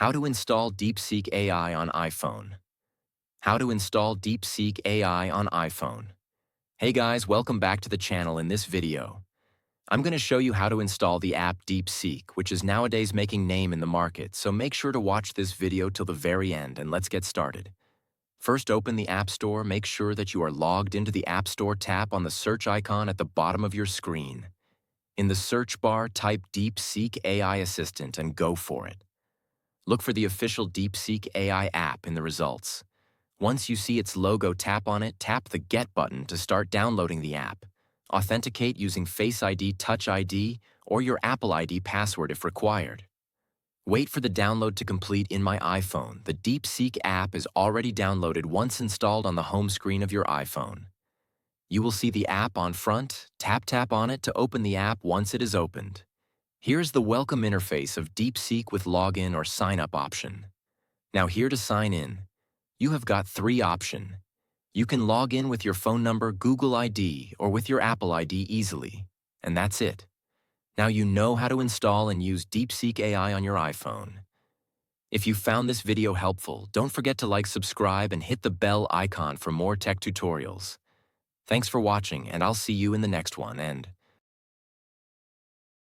How to install DeepSeek AI on iPhone. How to install DeepSeek AI on iPhone. Hey guys, welcome back to the channel. In this video, I'm going to show you how to install the app DeepSeek, which is nowadays making name in the market, so make sure to watch this video till the very end and let's get started. First, open the App Store. Make sure that you are logged into the App Store. Tap on the search icon at the bottom of your screen. In the search bar, type DeepSeek AI Assistant and go for it. Look for the official DeepSeek AI app in the results. Once you see its logo, tap on it, tap the Get button to start downloading the app. Authenticate using Face ID, Touch ID, or your Apple ID password if required. Wait for the download to complete. In my iPhone, the DeepSeek app is already downloaded. Once installed on the home screen of your iPhone, you will see the app on front. Tap on it to open the app. Once it is opened, here's the welcome interface of DeepSeek with login or sign up option. Now here to sign in, you have got three options. You can log in with your phone number, Google ID, or with your Apple ID easily, and that's it. Now you know how to install and use DeepSeek AI on your iPhone. If you found this video helpful, don't forget to like, subscribe, and hit the bell icon for more tech tutorials. Thanks for watching, and I'll see you in the next one, and